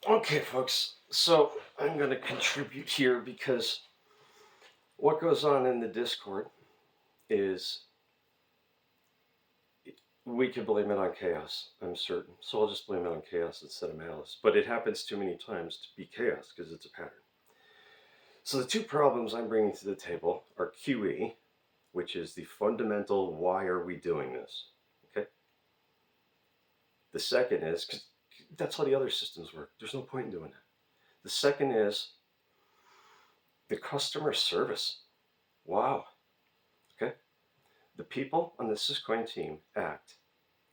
Okay, folks, so I'm going to contribute here because what goes on in the Discord is we can blame it on chaos, I'm certain. So I'll just blame it on chaos instead of malice. But it happens too many times to be chaos because it's a pattern. So the two problems I'm bringing to the table are QE, which is the fundamental why are we doing this? Okay. The second is, because that's how the other systems work. There's no point in doing that. The second is the customer service. Wow. Okay. The people on the Syscoin team act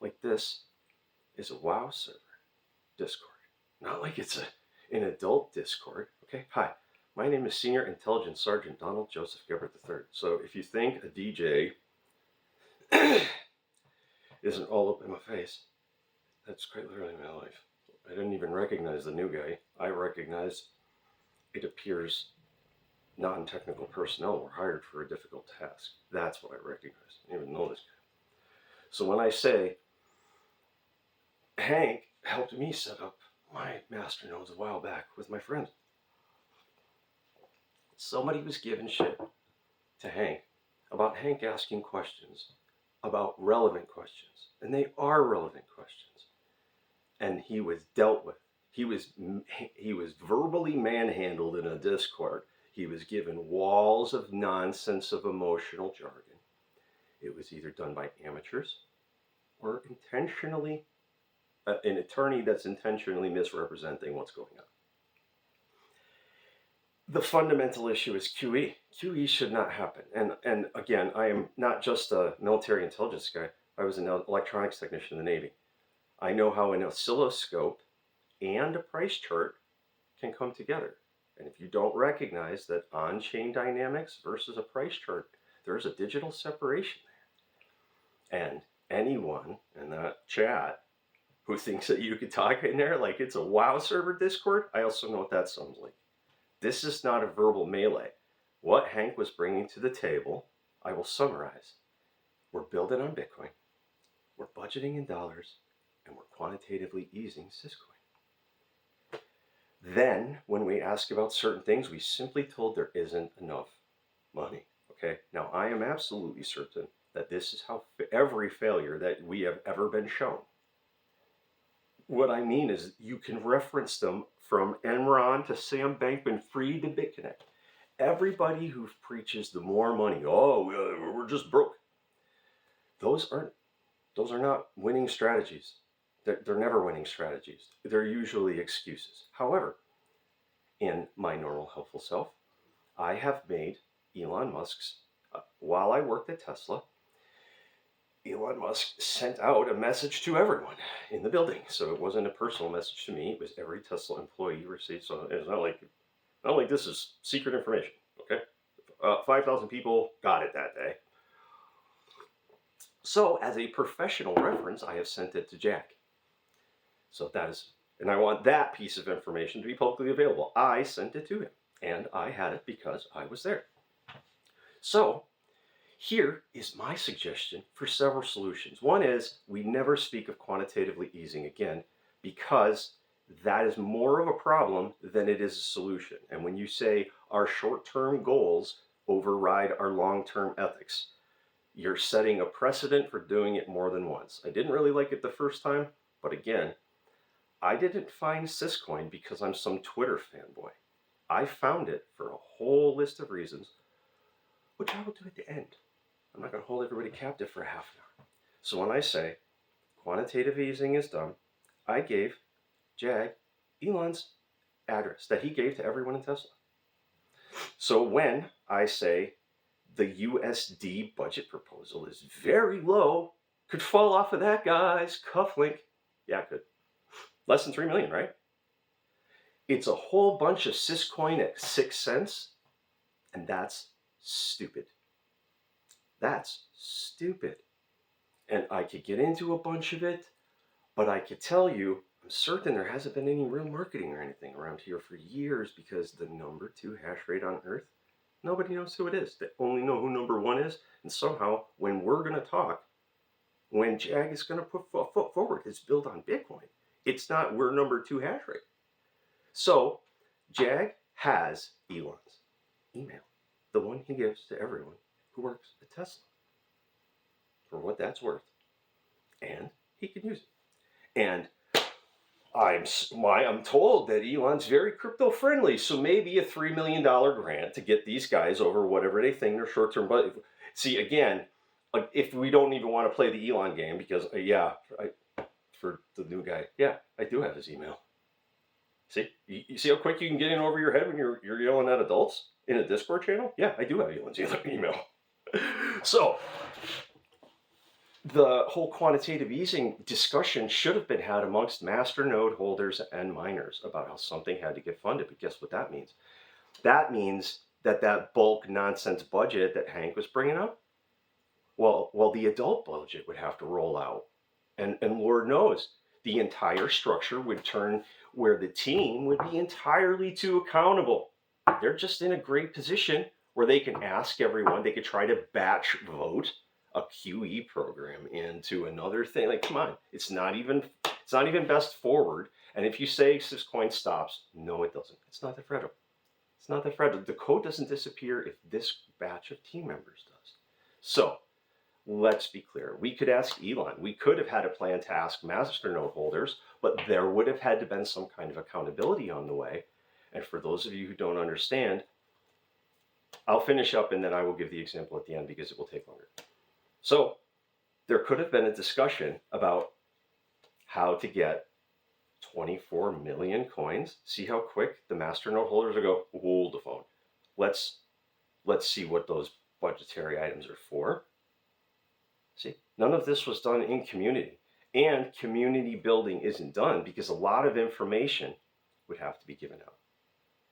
like this is a WoW server Discord, not like it's an adult Discord. Okay. Hi, my name is Senior Intelligence Sergeant Donald Joseph Gebert III. So if you think a DJ isn't all up in my face, that's quite literally my life. I didn't even recognize the new guy. I recognized it appears non-technical personnel were hired for a difficult task. That's what I recognize. I didn't even know this guy. So when I say Hank helped me set up my master nodes a while back with my friend, somebody was giving shit to Hank about Hank asking questions about relevant questions, and they are relevant questions, and he was dealt with. He was verbally manhandled in a Discord. He was given walls of nonsense of emotional jargon. It was either done by amateurs or intentionally an attorney that's intentionally misrepresenting what's going on. The fundamental issue is QE. QE should not happen. And again, I am not just a military intelligence guy. I was an electronics technician in the Navy. I know how an oscilloscope and a price chart can come together. And if you don't recognize that on-chain dynamics versus a price chart, there's a digital separation there. And anyone in that chat who thinks that you could talk in there like it's a WoW server Discord, I also know what that sounds like. This is not a verbal melee. What Hank was bringing to the table, I will summarize. We're building on Bitcoin, we're budgeting in dollars, and we're quantitatively easing Syscoin. Then, when we ask about certain things, we simply told there isn't enough money. Okay, now I am absolutely certain that this is how every failure that we have ever been shown. What I mean is you can reference them from Enron to Sam Bankman-Fried to BitConnect. Everybody who preaches the more money, oh, we're just broke. Those are not winning strategies. They're never winning strategies. They're usually excuses. However, in my normal helpful self, I have made Elon Musk's, while I worked at Tesla, Elon Musk sent out a message to everyone in the building. So it wasn't a personal message to me. It was every Tesla employee received. So it's not like this is secret information. Okay, 5,000 people got it that day. So as a professional reference, I have sent it to Jack. So that is, and I want that piece of information to be publicly available. I sent it to him, and I had it because I was there. So here is my suggestion for several solutions. One is we never speak of quantitatively easing again, because that is more of a problem than it is a solution. And when you say our short-term goals override our long-term ethics, you're setting a precedent for doing it more than once. I didn't really like it the first time, but again, I didn't find Syscoin because I'm some Twitter fanboy. I found it for a whole list of reasons, which I will do at the end. I'm not going to hold everybody captive for half an hour. So when I say quantitative easing is done, I gave Jag Elon's address that he gave to everyone in Tesla. So when I say the USD budget proposal is very low, could fall off of that guy's cufflink. Yeah, it could. Less than 3 million, right? It's a whole bunch of Syscoin at 6 cents, and that's stupid. That's stupid. And I could get into a bunch of it, but I could tell you, I'm certain there hasn't been any real marketing or anything around here for years, because the number 2 hash rate on Earth, nobody knows who it is. They only know who number 1 is. And somehow, when we're going to talk, when Jag is going to put foot forward, it's built on Bitcoin. It's not we're number 2 hash rate. So Jag has Elon's email, the one he gives to everyone who works at Tesla, for what that's worth, and he can use it. And I'm told that Elon's very crypto friendly, so maybe a $3 million grant to get these guys over whatever they think their short term. But see, again, if we don't even want to play the Elon game, because for the new guy, yeah, I do have his email. See, you see how quick you can get in over your head when you're yelling at adults in a Discord channel? Yeah, I do have Elon's email. So the whole quantitative easing discussion should have been had amongst masternode holders and miners about how something had to get funded. But guess what that means? That means that bulk nonsense budget that Hank was bringing up, well, the adult budget would have to roll out. And Lord knows, the entire structure would turn where the team would be entirely too accountable. They're just in a great position where they can ask everyone, they could try to batch vote a QE program into another thing. Like, come on, it's not even best forward. And if you say Syscoin stops, no, it doesn't. It's not that fragile. It's not that fragile. The code doesn't disappear if this batch of team members does. So let's be clear. We could ask Elon. We could have had a plan to ask masternode holders, but there would have had to been some kind of accountability on the way. And for those of you who don't understand, I'll finish up and then I will give the example at the end because it will take longer. So there could have been a discussion about how to get 24 million coins. See how quick the masternode holders will go, hold the phone. Let's see what those budgetary items are for. See, none of this was done in community. And community building isn't done because a lot of information would have to be given out.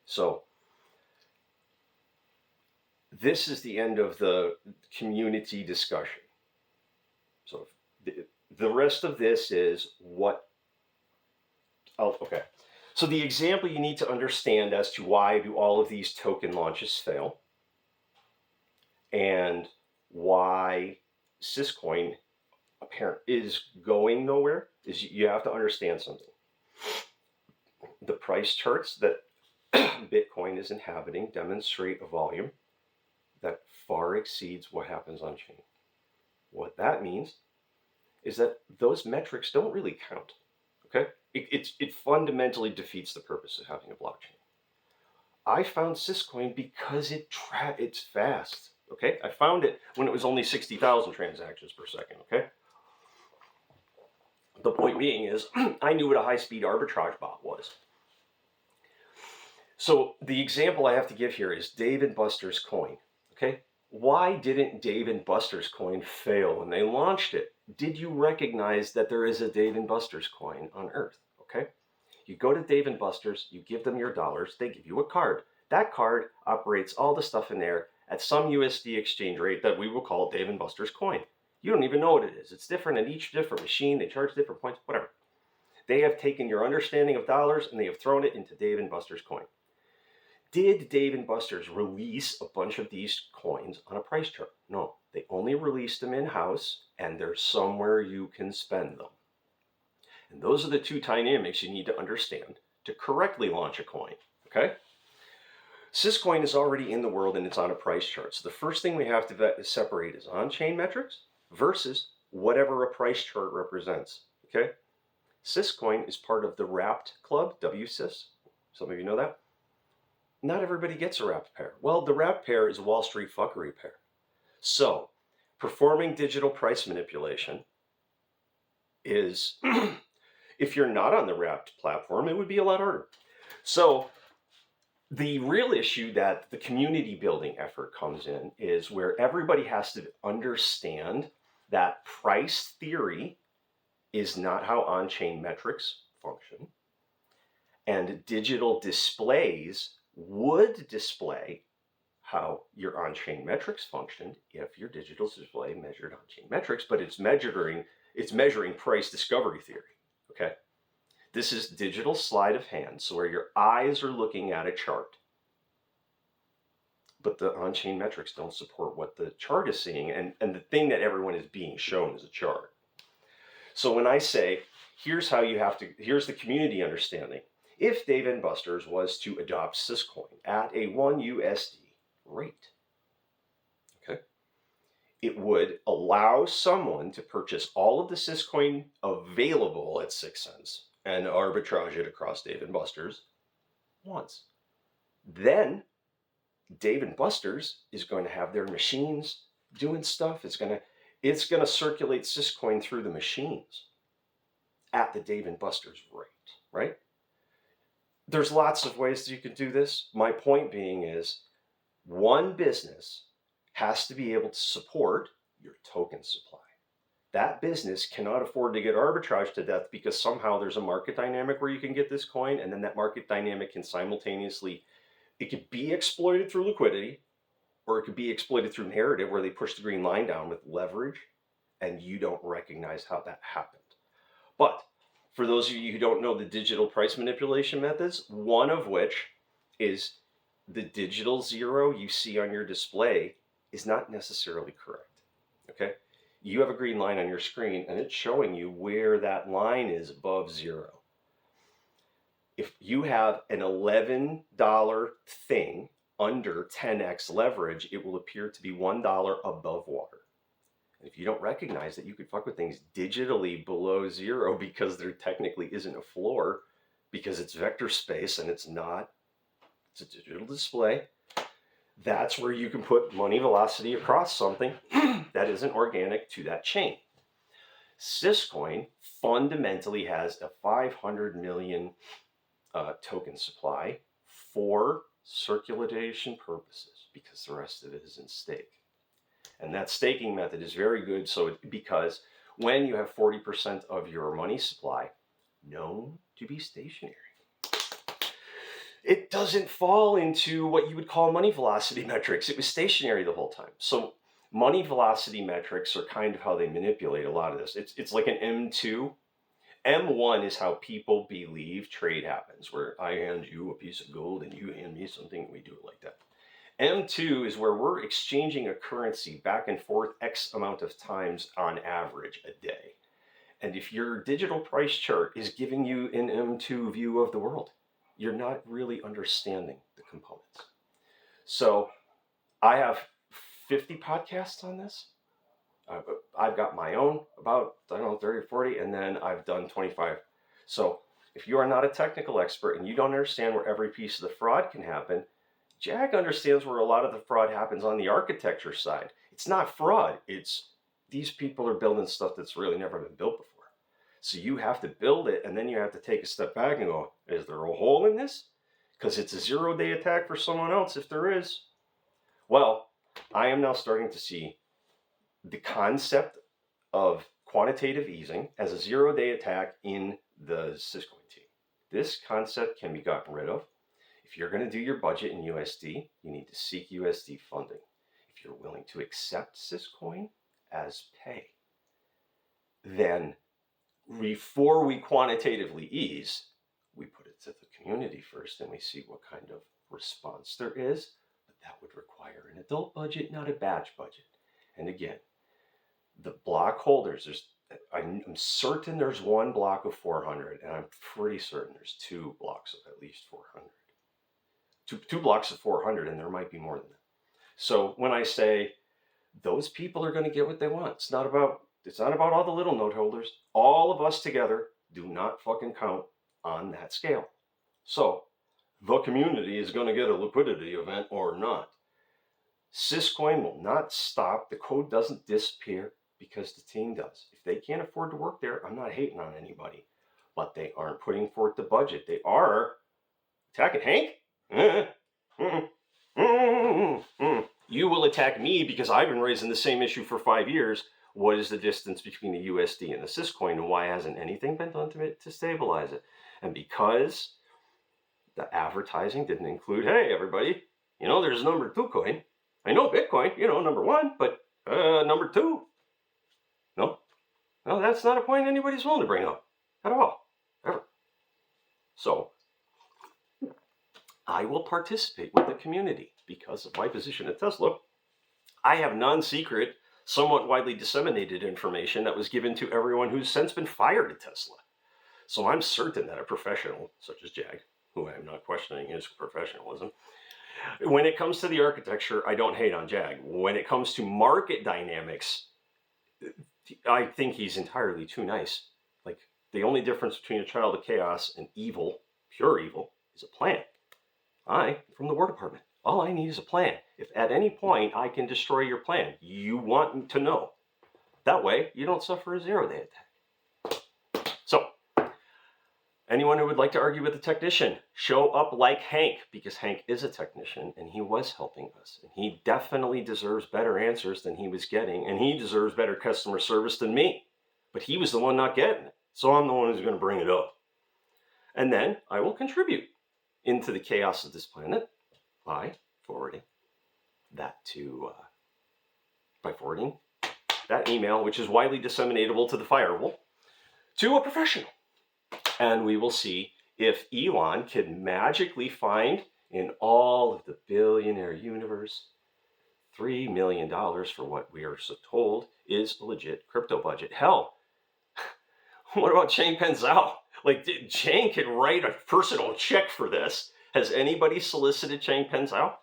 So this is the end of the community discussion. So the rest of this is okay. So the example you need to understand as to why do all of these token launches fail and why Syscoin is going nowhere is you have to understand something. The price charts that Bitcoin is inhabiting demonstrate a volume that far exceeds what happens on chain. What that means is that those metrics don't really count. Okay, it fundamentally defeats the purpose of having a blockchain. I found Syscoin because it's fast. Okay, I found it when it was only 60,000 transactions per second. Okay, the point being is I knew what a high-speed arbitrage bot was. So the example I have to give here is Dave & Buster's coin. Okay, why didn't Dave & Buster's coin fail when they launched it? Did you recognize that there is a Dave & Buster's coin on Earth? Okay, you go to Dave & Buster's, you give them your dollars, they give you a card. That card operates all the stuff in there at some USD exchange rate that we will call Dave & Buster's coin. You don't even know what it is. It's different at each different machine. They charge different points, whatever. They have taken your understanding of dollars and they have thrown it into Dave & Buster's coin. Did Dave & Buster's release a bunch of these coins on a price chart? No, they only released them in-house and they're somewhere you can spend them. And those are the two dynamics you need to understand to correctly launch a coin, okay? Syscoin is already in the world and it's on a price chart. So the first thing we have to separate is on-chain metrics versus whatever a price chart represents, okay? Syscoin is part of the Wrapped Club, WSYS. Some of you know that. Not everybody gets a wrapped pair. Well, the wrapped pair is a Wall Street fuckery pair. So performing digital price manipulation is, if you're not on the wrapped platform, it would be a lot harder. So the real issue that the community building effort comes in is where everybody has to understand that price theory is not how on-chain metrics function. And digital displays would display how your on-chain metrics functioned if your digital display measured on-chain metrics, but it's measuring price discovery theory, okay? This is digital sleight of hand, so where your eyes are looking at a chart, but the on-chain metrics don't support what the chart is seeing, and the thing that everyone is being shown is a chart. So when I say, here's the community understanding, if Dave & Buster's was to adopt Syscoin at a 1 USD rate. Okay? It would allow someone to purchase all of the Syscoin available at 6 cents and arbitrage it across Dave & Buster's once. Then Dave & Buster's is going to have their machines doing stuff. It's going to circulate Syscoin through the machines at the Dave & Buster's rate, right? There's lots of ways that you can do this. My point being is one business has to be able to support your token supply. That business cannot afford to get arbitraged to death because somehow there's a market dynamic where you can get this coin, and then that market dynamic can simultaneously, it could be exploited through liquidity, or it could be exploited through narrative where they push the green line down with leverage and you don't recognize how that happened. But for those of you who don't know the digital price manipulation methods, one of which is the digital zero you see on your display is not necessarily correct. Okay? You have a green line on your screen and it's showing you where that line is above zero. If you have an $11 thing under 10x leverage, it will appear to be $1 above water. And if you don't recognize that you could fuck with things digitally below zero because there technically isn't a floor, because it's vector space and it's a digital display, that's where you can put money velocity across something that isn't organic to that chain. Syscoin fundamentally has a 500 million token supply for circulation purposes because the rest of it is in stake. And that staking method is very good because when you have 40% of your money supply known to be stationary, it doesn't fall into what you would call money velocity metrics. It was stationary the whole time. So money velocity metrics are kind of how they manipulate a lot of this. It's like an M2. M1 is how people believe trade happens, where I hand you a piece of gold and you hand me something and we do it like that. M2 is where we're exchanging a currency back and forth X amount of times on average a day. And if your digital price chart is giving you an M2 view of the world, you're not really understanding the components. So I have 50 podcasts on this. I've got my own about, 30 or 40, and then I've done 25. So if you are not a technical expert and you don't understand where every piece of the fraud can happen, Jack understands where a lot of the fraud happens on the architecture side. It's not fraud. It's these people are building stuff that's really never been built before. So you have to build it, and then you have to take a step back and go, is there a hole in this? Because it's a 0-day attack for someone else if there is. Well, I am now starting to see the concept of quantitative easing as a 0-day attack in the Syscoin team. This concept can be gotten rid of. If you're going to do your budget in USD, you need to seek USD funding. If you're willing to accept Syscoin as pay, then before we quantitatively ease, we put it to the community first and we see what kind of response there is. But that would require an adult budget, not a batch budget. And again, the block holders, I'm certain there's one block of 400, and I'm pretty certain there's 2 blocks of at least 400. Two blocks of 400, and there might be more than that. So when I say those people are going to get what they want, it's not about all the little note holders. All of us together do not fucking count on that scale. So the community is going to get a liquidity event or not. Syscoin will not stop. The code doesn't disappear because the team does. If they can't afford to work there, I'm not hating on anybody. But they aren't putting forth the budget. They are attacking Hank. You will attack me because I've been raising the same issue for 5 years. What is the distance between the USD and the Syscoin, and why hasn't anything been done to stabilize it? And because the advertising didn't include, hey, everybody, there's number 2 coin. I know Bitcoin, number 1, but number 2. No, that's not a point anybody's willing to bring up at all, ever. So I will participate with the community because of my position at Tesla. I have non-secret, somewhat widely disseminated information that was given to everyone who's since been fired at Tesla. So I'm certain that a professional such as Jag who I am not questioning his professionalism. When it comes to the architecture, I don't hate on Jag. When it comes to market dynamics, I think he's entirely too nice. Like, the only difference between a child of chaos and evil, pure evil, is a plan. From the War Department, all I need is a plan. If at any point I can destroy your plan, you want to know. That way, you don't suffer a zero-day attack. So, anyone who would like to argue with the technician, show up like Hank, because Hank is a technician and he was helping us. And he definitely deserves better answers than he was getting, and he deserves better customer service than me. But he was the one not getting it, so I'm the one who's going to bring it up. And then I will contribute into the chaos of this planet by forwarding that email, which is widely disseminatable to the firewall, to a professional. And we will see if Elon can magically find in all of the billionaire universe $3 million for what we are so told is a legit crypto budget. Hell, what about Changpeng Zhao? Like, Chang could write a personal check for this. Has anybody solicited Changpeng Zhao?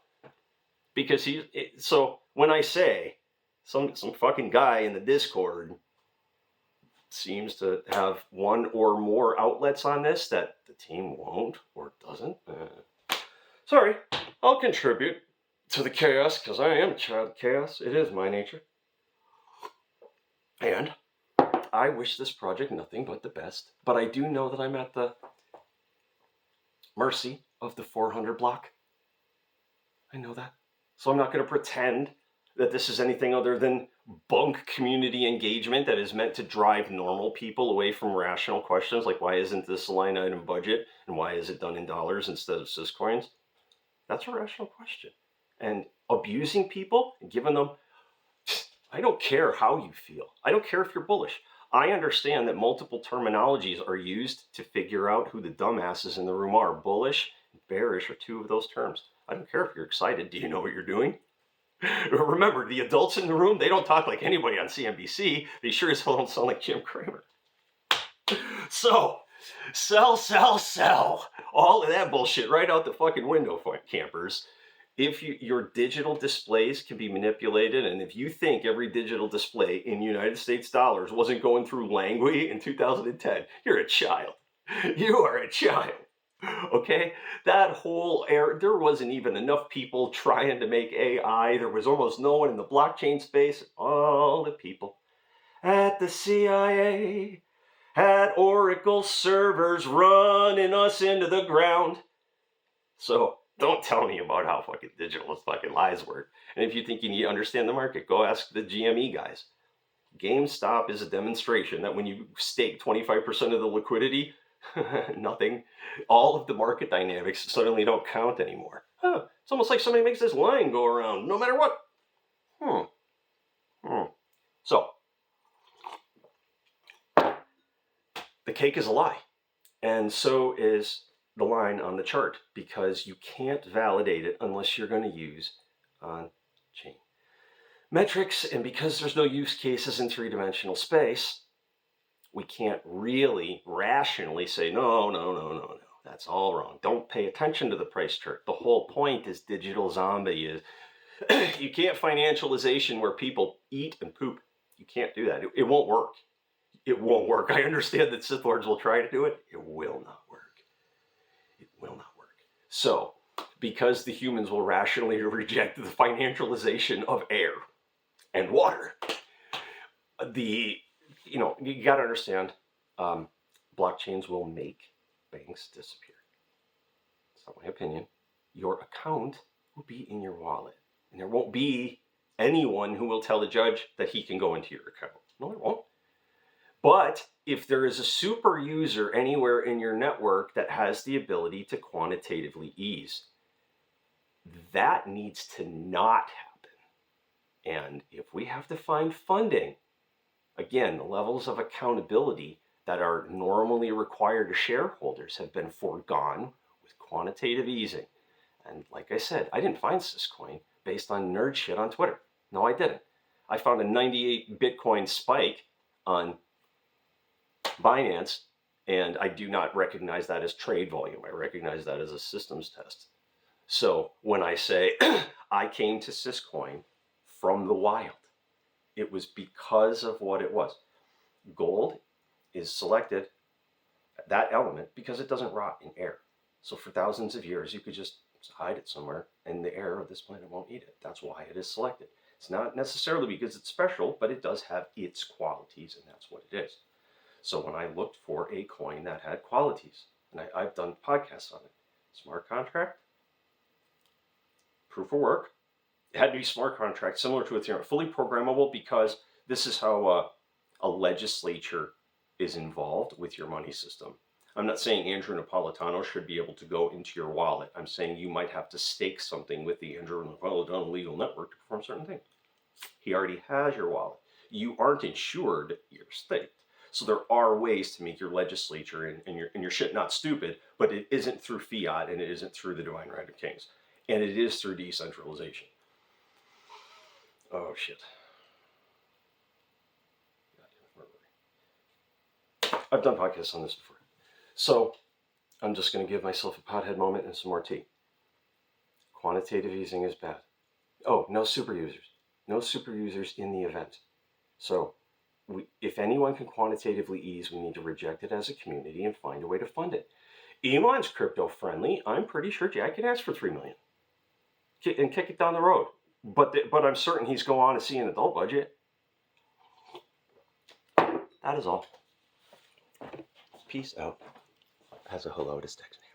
Because so when I say some fucking guy in the Discord seems to have one or more outlets on this that the team won't or doesn't, sorry, I'll contribute to the chaos because I am a child of chaos. It is my nature. And I wish this project nothing but the best, but I do know that I'm at the mercy of the 400 block. I know that. So I'm not going to pretend that this is anything other than bunk community engagement that is meant to drive normal people away from rational questions like, why isn't this a line item budget and why is it done in dollars instead of Syscoins? That's a rational question. And abusing people and giving them, I don't care how you feel. I don't care if you're bullish. I understand that multiple terminologies are used to figure out who the dumbasses in the room are. Bullish and bearish are two of those terms. I don't care if you're excited. Do you know what you're doing? Remember, the adults in the room, they don't talk like anybody on CNBC. They sure as hell don't sound like Jim Cramer. So, sell. All of that bullshit right out the fucking window, campers. If your digital displays can be manipulated, and if you think every digital display in United States dollars wasn't going through Langley in 2010, you're a child. You are a child. Okay? That whole era, there wasn't even enough people trying to make AI. There was almost no one in the blockchain space. All the people at the CIA had Oracle servers running us into the ground. So don't tell me about how fucking digital fucking lies work. And if you think you need to understand the market, go ask the GME guys. GameStop is a demonstration that when you stake 25% of the liquidity, nothing, all of the market dynamics suddenly don't count anymore. It's almost like somebody makes this line go around no matter what. So, the cake is a lie. And so is the line on the chart, because you can't validate it unless you're going to use on-chain metrics. And because there's no use cases in three-dimensional space, we can't really rationally say, no, that's all wrong. Don't pay attention to the price chart. The whole point is digital zombie is you can't financialization where people eat and poop. You can't do that. It won't work. It won't work. I understand that Sith Lords will try to do it. It will not work. It will not work. So, because the humans will rationally reject the financialization of air and water, you got to understand, blockchains will make banks disappear. It's not my opinion. Your account will be in your wallet, and there won't be anyone who will tell the judge that he can go into your account. No, there won't. But if there is a super user anywhere in your network that has the ability to quantitatively ease, that needs to not happen. And if we have to find funding, again, the levels of accountability that are normally required to shareholders have been foregone with quantitative easing. And like I said, I didn't find Syscoin based on nerd shit on Twitter. No, I didn't. I found a 98 Bitcoin spike on Binance And I do not recognize that as trade volume. I recognize that as a systems test. So when I say I came to Syscoin from the wild, it was because of what it was. Gold is selected, that element, because it doesn't rot in air. So for thousands of years, you could just hide it somewhere and the air of this planet won't eat it. That's why it is selected. It's not necessarily because it's special, but it does have its qualities, and that's what it is. So when I looked for a coin that had qualities, and I've done podcasts on it, smart contract, proof of work, it had to be smart contract, similar to Ethereum, fully programmable, because this is how a legislature is involved with your money system. I'm not saying Andrew Napolitano should be able to go into your wallet. I'm saying you might have to stake something with the Andrew Napolitano legal network to perform certain things. He already has your wallet. You aren't insured, you're staked. So there are ways to make your legislature and your shit not stupid, but it isn't through fiat, and it isn't through the divine right of kings. And it is through decentralization. Oh, shit. I've done podcasts on this before. So I'm just going to give myself a pothead moment and some more tea. Quantitative easing is bad. Oh, no super users. No super users in the event. So if anyone can quantitatively ease, we need to reject it as a community and find a way to fund it. Elon's crypto friendly. I'm pretty sure Jack could ask for $3 million and kick it down the road. But I'm certain he's going on to see an adult budget. That is all. Peace out. As a hello to text me.